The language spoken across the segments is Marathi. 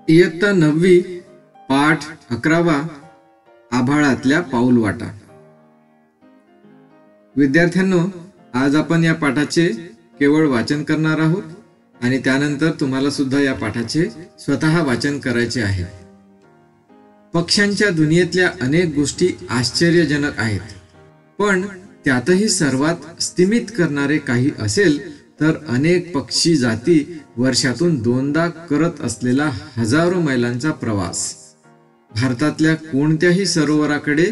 इयत्ता 9वी पाठ 11वा आभाळातल्या पाऊलवाटा। विद्यार्थ्यांनो, आज आपण या पाठाचे केवळ वाचन करणार आहोत आणि त्यानंतर तुम्हाला सुद्धा या पाठाचे स्वतः वाचन करायचे आहे। पक्ष्यांच्या दुनियेतल्या अनेक गोष्टी आश्चर्यजनक आहेत, पण त्यातही सर्वात स्तिमित करणारे काही असेल तर अनेक पक्षी जाती वर्षातून 2दा करत असलेला हजारो मैलांचा प्रवास। भारतातल्या कोणत्याही सरोवराकडे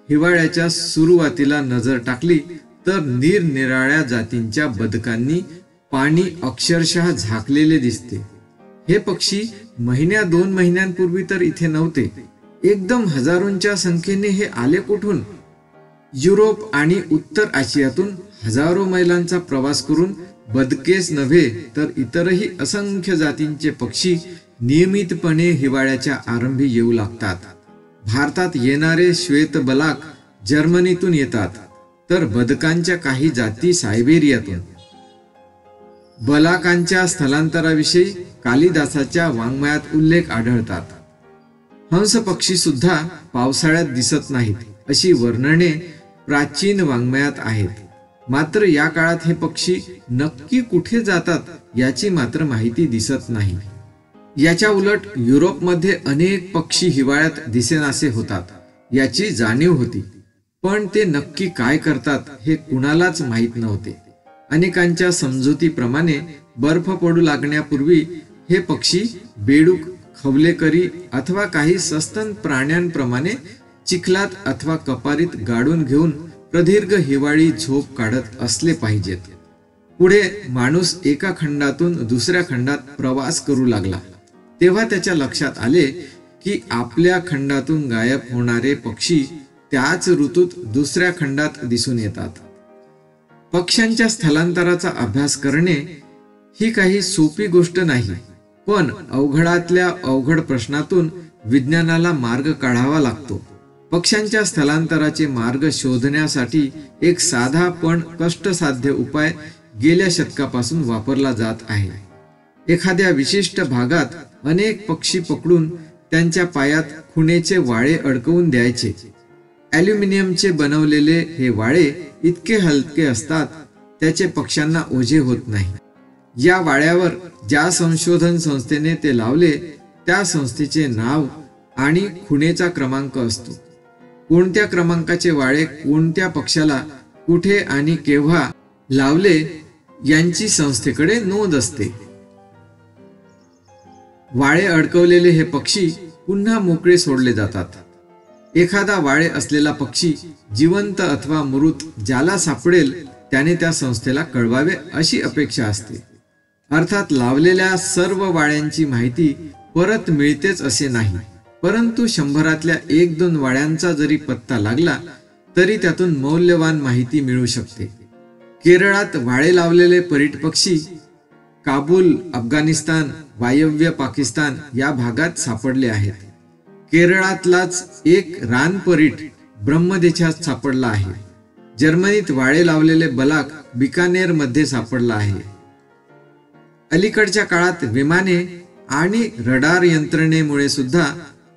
हिवाळ्याच्या सुरुवातीला नजर टाकली तर निरनिराळ्या जातींच्या बदकांनी पाणी अक्षरशः झाकलेले दिसते। हे पक्षी महिन्या 2 महिन्यांपूर्वी तर इथे नव्हते। एकदम हजारोंच्या संख्येने हे आले कुठून? युरोप आणि उत्तर आशियातून हजारो मैलांचा प्रवास करून बदकेच नव्हे तर इतरही असंख्य जातींचे पक्षी नियमितपणे हिवाळ्याच्या आरंभी येऊ लागतात। भारतात येणारे श्वेत बलाक जर्मनीतून येतात, तर बदकांच्या काही जाती सायबेरियातून। बलाकांच्या स्थलांतराविषयी कालिदासाच्या वाङ्मयात उल्लेख आढळतात। हंस पक्षी सुद्धा पावसाळ्यात दिसत नाहीत अशी वर्णने प्राचीन वाङ्मयात आहेत। मात्र या काळात हे पक्षी नक्की कुठे जातात याची मात्र माहिती दिसत नाही। याच्या उलट युरोपमध्ये अनेक पक्षी हिवाळ्यात दिसेनासे होतात याची जाणीव होती, पण ते नक्की काय करतात हे कुणालाच माहीत नव्हते। अनेकांच्या समजुतीप्रमाणे बर्फ पडू लागण्यापूर्वी हे पक्षी बेडूक, खवलेकरी अथवा काही सस्तन प्राण्यांप्रमाणे चिखलात अथवा कपारीत गाडून घेऊन प्रदीर्घ हिवाळी झोप काढत असले पाहिजेत। पुढे माणूस एका खंडातून दुसऱ्या खंडात प्रवास करू लागला तेव्हा त्याच्या लक्षात आले की आपल्या खंडातून गायब होणारे पक्षी त्याच ऋतूत दुसऱ्या खंडात दिसून येतात। पक्ष्यांच्या स्थलांतराचा अभ्यास करणे ही काही सोपी गोष्ट नाही, पण अवघडातल्या अवघड प्रश्नातून विज्ञानाला मार्ग काढावा लागतो। पक्ष्यांच्या स्थलांतराचे मार्ग शोधण्यासाठी एक साधा पण कष्टसाध्य उपाय गेल्या शतकापासून वापरला जात आहे। एखाद्या विशिष्ट भागात अनेक पक्षी पकडून त्यांच्या पायात खुणेचे वाळे अडकवून द्यायचे। ॲल्युमिनियमचे बनवलेले हे वाळे इतके हलके असतात त्याचे पक्ष्यांना ओझे होत नाही। या वाळ्यावर ज्या संशोधन संस्थेने ते लावले त्या संस्थेचे नाव आणि खुणेचा क्रमांक असतो। कोणत्या क्रमांकाचे वाळे कोणत्या पक्ष्याला कुठे आणि केव्हा लावले यांची संस्थेकडे नोंद असते। वाळे अडकवलेले हे पक्षी पुन्हा मोकळे सोडले जातात। एखादा वाळे असलेला पक्षी जिवंत अथवा मृत ज्याला सापडेल त्याने त्या संस्थेला कळवावे अशी अपेक्षा असते। अर्थात लावलेल्या सर्व वाळ्यांची माहिती परत मिळतेच असे नाही, परंतु 100तल्या 1-2 वाळ्यांचा जरी पत्ता लागला तरी त्यातून मौल्यवान माहिती मिळू शकते। केरळात वाळे लावलेले परीट पक्षी काबूल, अफगाणिस्तान, वायव्य पाकिस्तान या भागात सापडले आहेत। केरळातलाच एक रानपरीट ब्रह्मदेशात सापडला आहे। जर्मनीत वाळे लावलेले बलाक बिकानेर मध्ये सापडला आहे। अलीकडच्या काळात विमाने आणि रडार यंत्रणेमुळे सुद्धा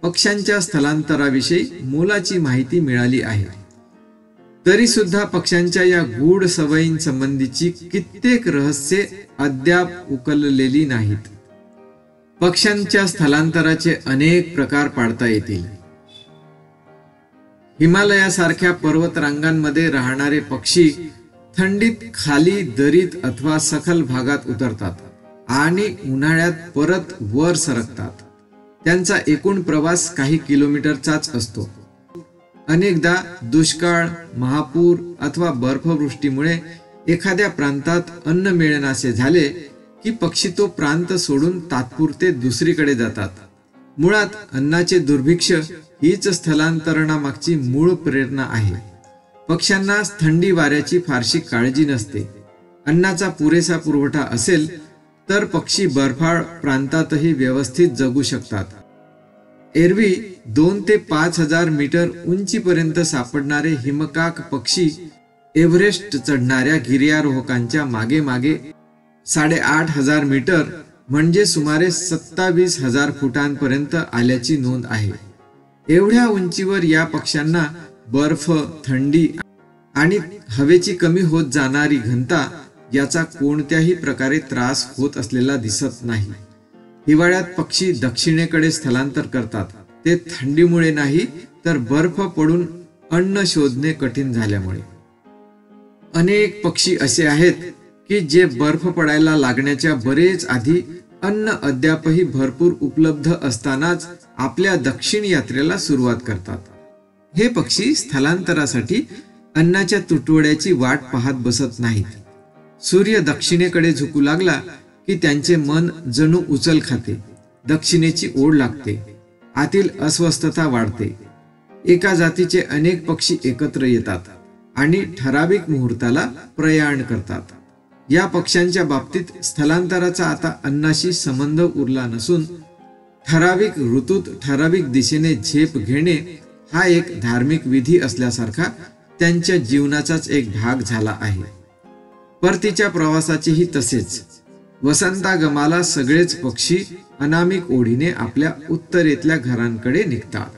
पक्ष्यांच्या स्थलांतराविषयी मोलाची माहिती मिळाली आहे। तरी सुद्धा पक्ष्यांच्या या गूढ सवयींसंबंधीची कित्येक रहस्ये अद्याप उकललेली नाहीत। पक्ष्यांच्या स्थलांतराचे अनेक प्रकार पाडता येतील। हिमालयासारख्या पर्वतरांगांमध्ये राहणारे पक्षी थंडीत खाली दरीत अथवा सखल भागात उतरतात आणि उन्हाळ्यात परत वर सरकतात। त्यांचा एकूण प्रवास काही किलोमीटरचाच असतो। अनेकदा दुष्काळ, महापूर अथवा बर्फवृष्टीमुळे एखाद्या प्रांतात अन्न मिळेनासे झाले की पक्षी तो प्रांत सोडून तात्पुरते दुसरीकडे जातात। मुळात अन्नाचे दुर्भिक्ष्य हीच स्थलांतरणामागची मूळ प्रेरणा आहे। पक्ष्यांना थंडी वाऱ्याची फारशी काळजी नसते। अन्नाचा पुरेसा पुरवठा असेल तर पक्षी बर्फाळ प्रांतातही व्यवस्थित जगू शकतात। एरवी 2 ते 5,000 मीटर उंचीपर्यंत सापडणारे हिमकाक पक्षी एव्हरेस्ट चढणाऱ्या गिर्यारोहकांच्या मागे मागे 8,500 मीटर म्हणजे सुमारे 27,000 फुटांपर्यंत आल्याची नोंद आहे. एवढ्या उंचीवर या पक्ष्यांना बर्फ, थंडी आणि हवेची कमी होत जाणारी घनता याचा कोणत्याही प्रकारे त्रास होत असलेला दिसत नाही. हिवाळ्यात पक्षी दक्षिणेकडे स्थलांतर करतात, ते थंडीमुळे नाही तर बर्फ पडून अन्न शोधणे कठीण झाल्यामुळे. अनेक पक्षी असे आहेत की जे बर्फ पडायला लागण्याच्या बरेच आधी अन्न अद्यापही भरपूर उपलब्ध असतानाच आपल्या दक्षिण यात्रेला सुरुवात करतात. हे पक्षी स्थलांतरासाठी अन्नाच्या तुटवड्याची वाट पाहत बसत नाहीत. सूर्य दक्षिणेकडे झुकू लागला की त्यांचे मन जणू उचल खाते, दक्षिणेची ओढ लागते, आतील अस्वस्थता वाढते. एका जातीचे अनेक पक्षी एकत्र येतात आणि ठराविक मुहूर्ताला प्रयाण करतात. या पक्ष्यांच्या बाबतीत स्थलांतराचा आता अन्नाशी संबंध उरला नसून ठराविक ऋतूत ठराविक दिशेने झेप घेणे हा एक धार्मिक विधी असल्यासारखा त्यांच्या जीवनाचाच एक भाग झाला आहे. परतीच्या प्रवासाचेही तसेच. वसंतागमाला सगळेच पक्षी अनामिक ओढीने आपल्या उत्तरेतल्या घरांकडे निघतात.